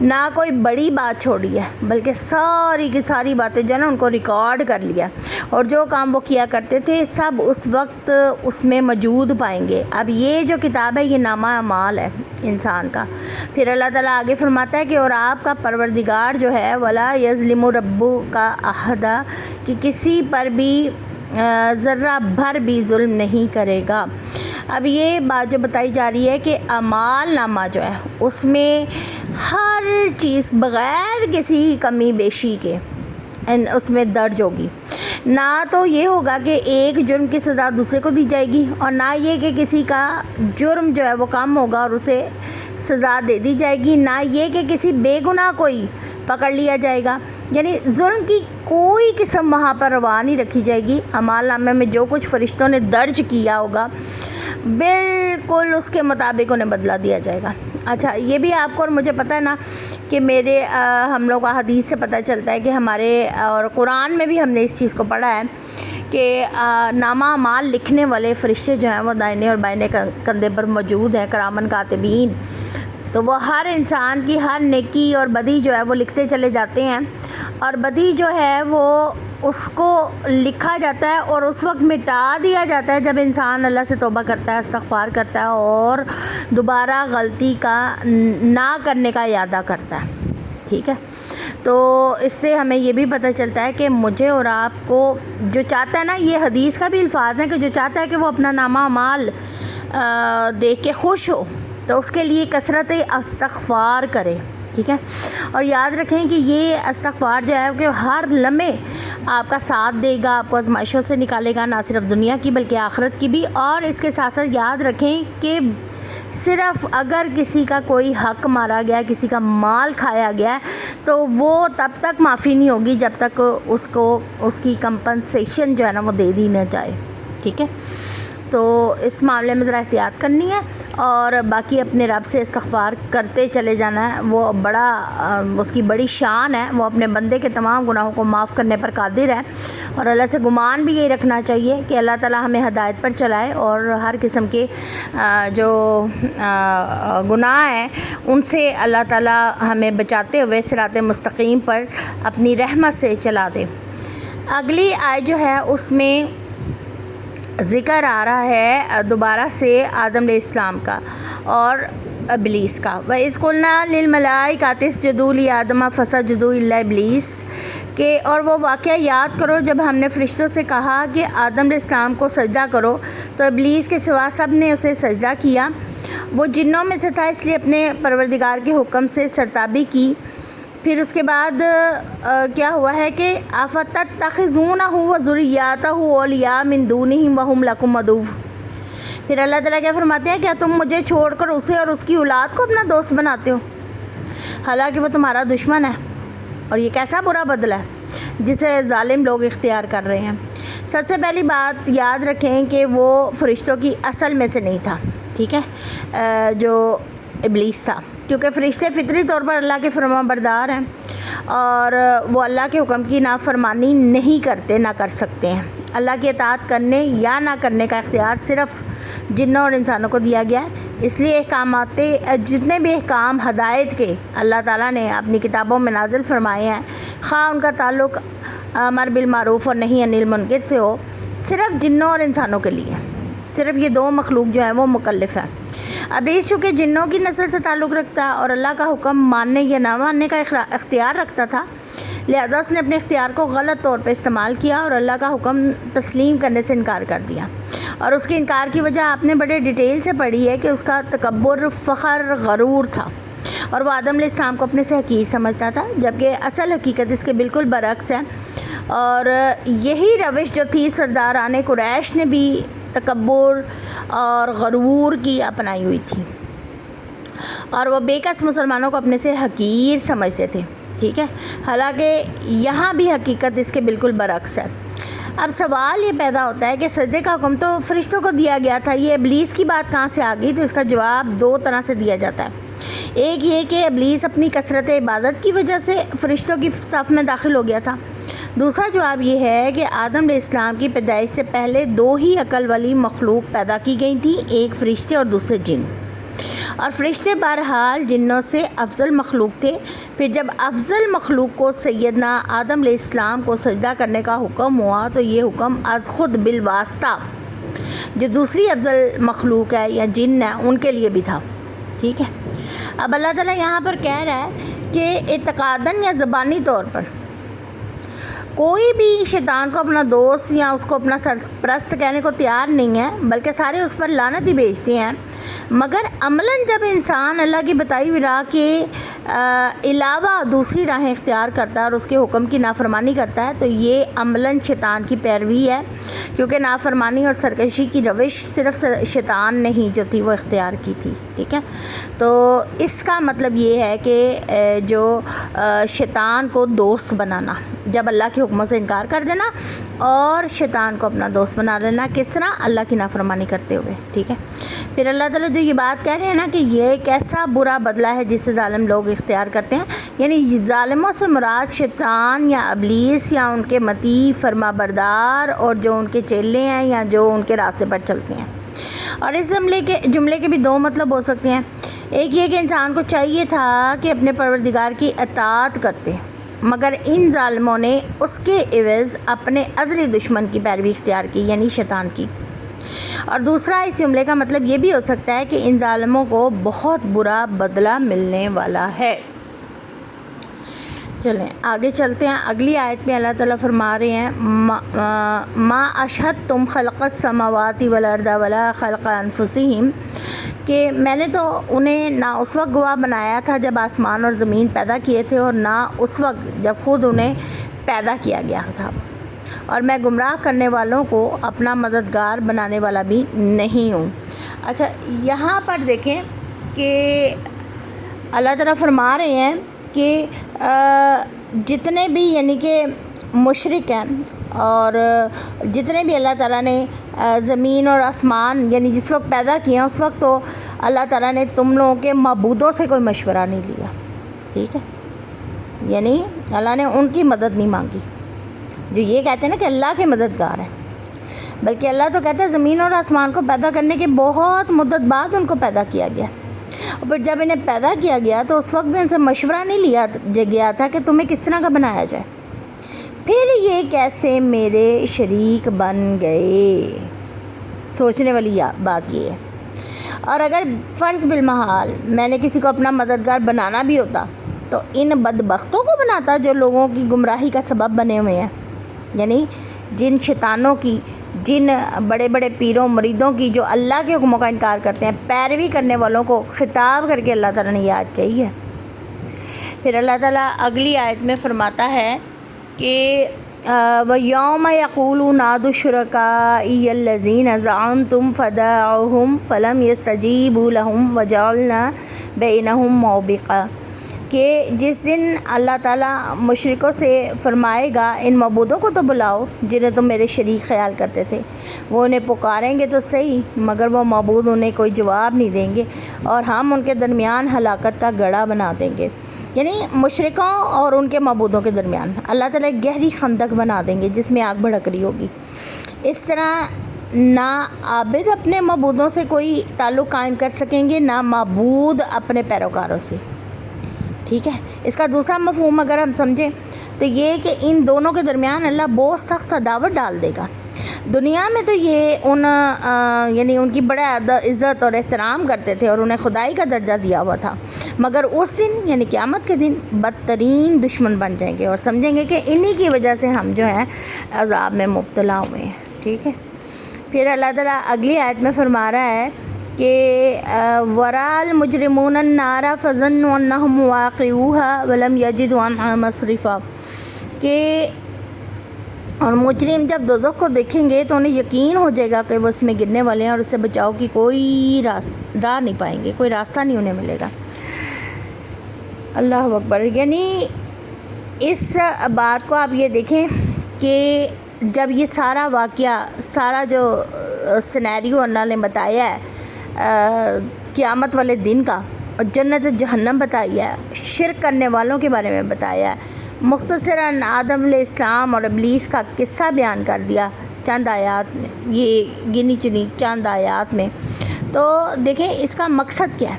نہ کوئی بڑی بات چھوڑی ہے، بلکہ ساری کی ساری باتیں جو ہے نا ان کو ریکارڈ کر لیا، اور جو کام وہ کیا کرتے تھے سب اس وقت اس میں موجود پائیں گے۔ اب یہ جو کتاب ہے یہ نامہ اعمال ہے انسان کا۔ پھر اللہ تعالیٰ آگے فرماتا ہے کہ اور آپ کا پروردگار جو ہے ولا یظلم ربک احد، کہ کسی پر بھی ذرہ بھر بھی ظلم نہیں کرے گا۔ اب یہ بات جو بتائی جا رہی ہے کہ اعمال نامہ جو ہے اس میں ہر چیز بغیر کسی کمی بیشی کے اس میں درج ہوگی۔ نہ تو یہ ہوگا کہ ایک جرم کی سزا دوسرے کو دی جائے گی، اور نہ یہ کہ کسی کا جرم جو ہے وہ کم ہوگا اور اسے سزا دے دی جائے گی، نہ یہ کہ کسی بے گناہ کوئی پکڑ لیا جائے گا۔ یعنی ظلم کی کوئی قسم وہاں پر روا نہیں رکھی جائے گی۔ اعمال نامے میں جو کچھ فرشتوں نے درج کیا ہوگا بالکل اس کے مطابق انہیں بدلہ دیا جائے گا۔ اچھا، یہ بھی آپ کو اور مجھے پتہ ہے نا کہ ہم لوگ حدیث سے پتہ چلتا ہے کہ ہمارے اور قرآن میں بھی ہم نے اس چیز کو پڑھا ہے کہ نامہ اعمال لکھنے والے فرشتے جو ہیں وہ دائنے اور بائنے کندھے پر موجود ہیں، کرامن کاتبین۔ تو وہ ہر انسان کی ہر نیکی اور بدی جو ہے وہ لکھتے چلے جاتے ہیں، اور بدی جو ہے وہ اس کو لکھا جاتا ہے اور اس وقت مٹا دیا جاتا ہے جب انسان اللہ سے توبہ کرتا ہے، استغفار کرتا ہے اور دوبارہ غلطی کا نہ کرنے کا ارادہ کرتا ہے۔ ٹھیک ہے، تو اس سے ہمیں یہ بھی پتہ چلتا ہے کہ مجھے اور آپ کو جو چاہتا ہے نا، یہ حدیث کا بھی الفاظ ہے کہ جو چاہتا ہے کہ وہ اپنا نامہ اعمال دیکھ کے خوش ہو تو اس کے لیے کثرت استغفار کرے۔ ٹھیک ہے، اور یاد رکھیں کہ یہ استغفار جو ہے کہ ہر لمحے آپ کا ساتھ دے گا، آپ کو آزمائشوں سے نکالے گا، نہ صرف دنیا کی بلکہ آخرت کی بھی۔ اور اس کے ساتھ ساتھ یاد رکھیں کہ صرف اگر کسی کا کوئی حق مارا گیا، کسی کا مال کھایا گیا تو وہ تب تک معافی نہیں ہوگی جب تک اس کو اس کی کمپنسیشن جو ہے نا وہ دے دی نہ جائے۔ ٹھیک ہے، تو اس معاملے میں ذرا احتیاط کرنی ہے، اور باقی اپنے رب سے استغفار کرتے چلے جانا ہے۔ وہ اس کی بڑی شان ہے، وہ اپنے بندے کے تمام گناہوں کو معاف کرنے پر قادر ہے، اور اللہ سے گمان بھی یہی رکھنا چاہیے کہ اللہ تعالیٰ ہمیں ہدایت پر چلائے اور ہر قسم کے جو گناہ ہیں ان سے اللہ تعالیٰ ہمیں بچاتے ہوئے صراط مستقیم پر اپنی رحمت سے چلا دے۔ اگلی آیت جو ہے اس میں ذکر آ رہا ہے دوبارہ سے آدم علیہ السلام کا اور ابلیس کا۔ وَإِذْ قُلْنَا لِلْمَلَائِكَةِ اسْجُدُوا لِآدَمَ فَسَجَدُوا إِلَّا إِبْلِيسَ کہ اور وہ واقعہ یاد کرو جب ہم نے فرشتوں سے کہا کہ آدم علیہ السلام کو سجدہ کرو تو ابلیس کے سوا سب نے اسے سجدہ کیا۔ وہ جنوں میں سے تھا اس لیے اپنے پروردگار کے حکم سے سرتابی کی۔ پھر اس کے بعد کیا ہوا ہے کہ أَفَتَتَّخِذُونَهُ وَذُرِّيَّتَهُ أَوْلِيَاءَ مِن دُونِهِمْ وَهُمْ لَكُمْ عَدُوٌّ۔ پھر اللہ تعالیٰ کیا فرماتے ہیں، کیا تم مجھے چھوڑ کر اسے اور اس کی اولاد کو اپنا دوست بناتے ہو، حالانکہ وہ تمہارا دشمن ہے۔ اور یہ کیسا برا بدلہ ہے جسے ظالم لوگ اختیار کر رہے ہیں۔ سب سے پہلی بات یاد رکھیں کہ وہ فرشتوں کی اصل میں سے نہیں تھا، ٹھیک ہے، جو ابلیس تھا، کیونکہ فرشتے فطری طور پر اللہ کے فرما بردار ہیں اور وہ اللہ کے حکم کی نافرمانی نہیں کرتے، نہ کر سکتے ہیں۔ اللہ کی اطاعت کرنے یا نہ کرنے کا اختیار صرف جنوں اور انسانوں کو دیا گیا ہے۔ اس لیے جتنے بھی احکام ہدایت کے اللہ تعالیٰ نے اپنی کتابوں میں نازل فرمائے ہیں، خواہ ان کا تعلق امر بالمعروف اور نہی عن المنکر سے ہو، صرف جنوں اور انسانوں کے لیے، صرف یہ دو مخلوق جو ہے وہ مکلف ہیں۔ ابلیس چونکہ جنوں کی نسل سے تعلق رکھتا اور اللہ کا حکم ماننے یا نہ ماننے کا اختیار رکھتا تھا، لہذا اس نے اپنے اختیار کو غلط طور پہ استعمال کیا اور اللہ کا حکم تسلیم کرنے سے انکار کر دیا۔ اور اس کے انکار کی وجہ آپ نے بڑے ڈیٹیل سے پڑھی ہے کہ اس کا تکبر، فخر، غرور تھا، اور وہ آدم علیہ السلام کو اپنے سے حقیر سمجھتا تھا، جبکہ اصل حقیقت اس کے بالکل برعکس ہے۔ اور یہی روش جو تھی سرداران قریش نے بھی تکبر اور غرور کی اپنائی ہوئی تھی، اور وہ بے کس مسلمانوں کو اپنے سے حقیر سمجھتے تھے، ٹھیک ہے، حالانکہ یہاں بھی حقیقت اس کے بالکل برعکس ہے۔ اب سوال یہ پیدا ہوتا ہے کہ سجدے کا حکم تو فرشتوں کو دیا گیا تھا، یہ ابلیس کی بات کہاں سے آ گئی؟ تو اس کا جواب دو طرح سے دیا جاتا ہے۔ ایک یہ کہ ابلیس اپنی کثرت عبادت کی وجہ سے فرشتوں کی صف میں داخل ہو گیا تھا۔ دوسرا جواب یہ ہے کہ آدم علیہ السلام کی پیدائش سے پہلے دو ہی عقل والی مخلوق پیدا کی گئی تھیں، ایک فرشتے اور دوسرے جن، اور فرشتے بہرحال جنوں سے افضل مخلوق تھے۔ پھر جب افضل مخلوق کو سیدنا آدم علیہ السلام کو سجدہ کرنے کا حکم ہوا تو یہ حکم از خود بالواسطہ جو دوسری افضل مخلوق ہے یا جن ہے ان کے لیے بھی تھا، ٹھیک ہے۔ اب اللہ تعالیٰ یہاں پر کہہ رہا ہے کہ اعتقاداً یا زبانی طور پر کوئی بھی شیطان کو اپنا دوست یا اس کو اپنا سرپرست کہنے کو تیار نہیں ہے، بلکہ سارے اس پر لعنت ہی بھیجتے ہیں، مگر عملاً جب انسان اللہ کی بتائی ہوئی راہ کے علاوہ دوسری راہیں اختیار کرتا ہے اور اس کے حکم کی نافرمانی کرتا ہے تو یہ عملاً شیطان کی پیروی ہے، کیونکہ نافرمانی اور سرکشی کی روش صرف شیطان نہیں جو تھی وہ اختیار کی تھی، ٹھیک ہے۔ تو اس کا مطلب یہ ہے کہ جو شیطان کو دوست بنانا، جب اللہ کے حکموں سے انکار کر دینا اور شیطان کو اپنا دوست بنا لینا، کس طرح؟ اللہ کی نافرمانی کرتے ہوئے، ٹھیک ہے۔ پھر اللہ تعالیٰ جو یہ بات کہہ رہے ہیں نا کہ یہ ایک ایسا برا بدلہ ہے جسے ظالم لوگ اختیار کرتے ہیں، یعنی ظالموں سے مراد شیطان یا ابلیس یا ان کے مطیع فرما بردار اور جو ان کے چیلے ہیں یا جو ان کے راستے پر چلتے ہیں۔ اور اس جملے کے بھی دو مطلب ہو سکتے ہیں۔ ایک یہ کہ انسان کو چاہیے تھا کہ اپنے پروردگار کی اطاعت کرتے، مگر ان ظالموں نے اس کے عوض اپنے ازلی دشمن کی پیروی اختیار کی، یعنی شیطان کی۔ اور دوسرا اس جملے کا مطلب یہ بھی ہو سکتا ہے کہ ان ظالموں کو بہت برا بدلہ ملنے والا ہے۔ چلیں آگے چلتے ہیں۔ اگلی آیت میں اللہ تعالیٰ فرما رہے ہیں ما اشہدتم خلق السماوات والارض ولا خلق انفسہم، کہ میں نے تو انہیں نہ اس وقت گواہ بنایا تھا جب آسمان اور زمین پیدا کیے تھے اور نہ اس وقت جب خود انہیں پیدا کیا گیا تھا، اور میں گمراہ کرنے والوں کو اپنا مددگار بنانے والا بھی نہیں ہوں۔ اچھا یہاں پر دیکھیں کہ اللہ تعالیٰ فرما رہے ہیں کہ جتنے بھی یعنی کہ مشرک ہیں اور جتنے بھی اللہ تعالیٰ نے زمین اور آسمان یعنی جس وقت پیدا کیا اس وقت تو اللہ تعالیٰ نے تم لوگوں کے معبودوں سے کوئی مشورہ نہیں لیا، ٹھیک ہے، یعنی اللہ نے ان کی مدد نہیں مانگی جو یہ کہتے ہیں نا کہ اللہ کے مددگار ہیں، بلکہ اللہ تو کہتا ہے زمین اور آسمان کو پیدا کرنے کے بہت مدت بعد ان کو پیدا کیا گیا، اور پھر جب انہیں پیدا کیا گیا تو اس وقت بھی ان سے مشورہ نہیں لیا گیا تھا کہ تمہیں کس طرح کا بنایا جائے، پھر یہ کیسے میرے شریک بن گئے؟ سوچنے والی بات یہ ہے۔ اور اگر فرض بالمحال میں نے کسی کو اپنا مددگار بنانا بھی ہوتا تو ان بدبختوں کو بناتا جو لوگوں کی گمراہی کا سبب بنے ہوئے ہیں، یعنی جن شیطانوں کی، جن بڑے بڑے پیروں مریدوں کی جو اللہ کے حکموں کا انکار کرتے ہیں، پیروی کرنے والوں کو خطاب کر کے اللہ تعالیٰ نے یاد کہی ہے۔ پھر اللہ تعالیٰ اگلی آیت میں فرماتا ہے کہ وَيَوْمَ يَقُولُ نَادُوا شُرَكَائِيَ الَّذِينَ زَعَمْتُمْ فَدَعَوْهُمْ فَلَمْ يَسْتَجِيبُوا لَهُمْ وَجَعَلْنَا بَيْنَهُمْ مَوْبِقًا، کہ جس دن اللہ تعالیٰ مشرکوں سے فرمائے گا ان معبودوں کو تو بلاؤ جنہیں تم میرے شریک خیال کرتے تھے، وہ انہیں پکاریں گے تو صحیح مگر وہ معبود انہیں کوئی جواب نہیں دیں گے اور ہم ان کے درمیان ہلاکت کا گڑھا بنا دیں گے، یعنی مشرکوں اور ان کے معبودوں کے درمیان اللہ تعالیٰ ایک گہری خندق بنا دیں گے جس میں آگ بھڑک رہی ہوگی۔ اس طرح نہ عابد اپنے معبودوں سے کوئی تعلق قائم کر سکیں گے نہ معبود اپنے پیروکاروں سے، ٹھیک ہے۔ اس کا دوسرا مفہوم اگر ہم سمجھیں تو یہ کہ ان دونوں کے درمیان اللہ بہت سخت عداوت ڈال دے گا۔ دنیا میں تو یہ یعنی ان کی بڑا عزت اور احترام کرتے تھے اور انہیں خدائی کا درجہ دیا ہوا تھا، مگر اس دن یعنی قیامت کے دن بدترین دشمن بن جائیں گے اور سمجھیں گے کہ انہی کی وجہ سے ہم جو ہیں عذاب میں مبتلا ہوئے ہیں، ٹھیک ہے۔ پھر اللہ تعالیٰ اگلی آیت میں فرما رہا ہے کہ وَرَأَى الْمُجْرِمُونَ النَّارَ فَظَنُّوا أَنَّهُمْ وَاقِعُوهَا وَلَمْ يَجِدُوا عَنْهَا مَصْرِفًا، کہ اور مجرم جب دوزخ کو دیکھیں گے تو انہیں یقین ہو جائے گا کہ وہ اس میں گرنے والے ہیں اور اس سے بچاؤ کی کوئی راہ نہیں پائیں گے، کوئی راستہ نہیں انہیں ملے گا۔ اللہ اکبر، یعنی اس بات کو آپ یہ دیکھیں کہ جب یہ سارا واقعہ، سارا جو سینیریو اللہ نے بتایا ہے قیامت والے دن کا، اور جنت و جہنم بتائی ہے، شرک کرنے والوں کے بارے میں بتایا ہے، مختصراً آدم علیہ السلام اور ابلیس کا قصہ بیان کر دیا چند آیات میں، یہ گنی چنی چند آیات میں، تو دیکھیں اس کا مقصد کیا ہے۔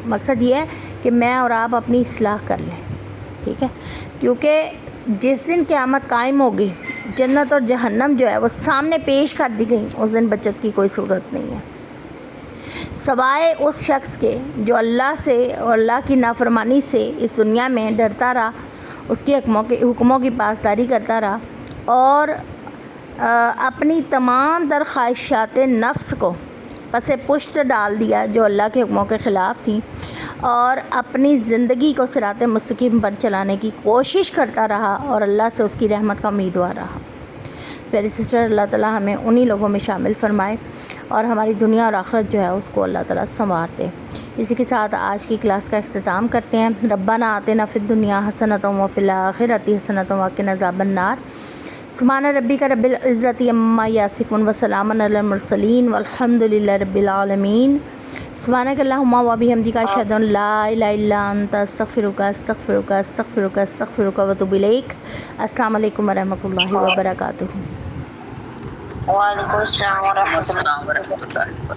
مقصد یہ ہے کہ میں اور آپ اپنی اصلاح کر لیں، ٹھیک ہے، کیونکہ جس دن قیامت قائم ہوگی جنت اور جہنم جو ہے وہ سامنے پیش کر دی گئی، اس دن بچت کی کوئی صورت نہیں ہے، سوائے اس شخص کے جو اللہ سے اور اللہ کی نافرمانی سے اس دنیا میں ڈرتا رہا، اس کی حکموں کی پاسداری کرتا رہا اور اپنی تمام در خواہشات نفس کو پس پشت ڈال دیا جو اللہ کے حکموں کے خلاف تھیں، اور اپنی زندگی کو صراط مستقیم پر چلانے کی کوشش کرتا رہا اور اللہ سے اس کی رحمت کا امیدوار رہا۔ پیاری سسٹر، اللہ تعالیٰ ہمیں انہی لوگوں میں شامل فرمائے اور ہماری دنیا اور آخرت جو ہے اس کو اللہ تعالیٰ سنوار دے۔ اسی کے ساتھ آج کی کلاس کا اختتام کرتے ہیں۔ ربنا آتنا فی الدنیا حسنۃ وفی الآخرۃ حسنۃ وقنا عذاب النار۔ سبحان ربک رب العزۃ عما یصفون وسلام علی المرسلین والحمد للہ رب العالمین۔ سبحانک اللہم وبحمدک اشہد ان لا الہ الا انت استغفرک استغفرک استغفرک استغفرک واتوب الیک۔ السلام علیکم ورحمۃ اللہ وبرکاتہ۔ وعلیکم السلام ورحمۃ اللہ وبرکاتہ۔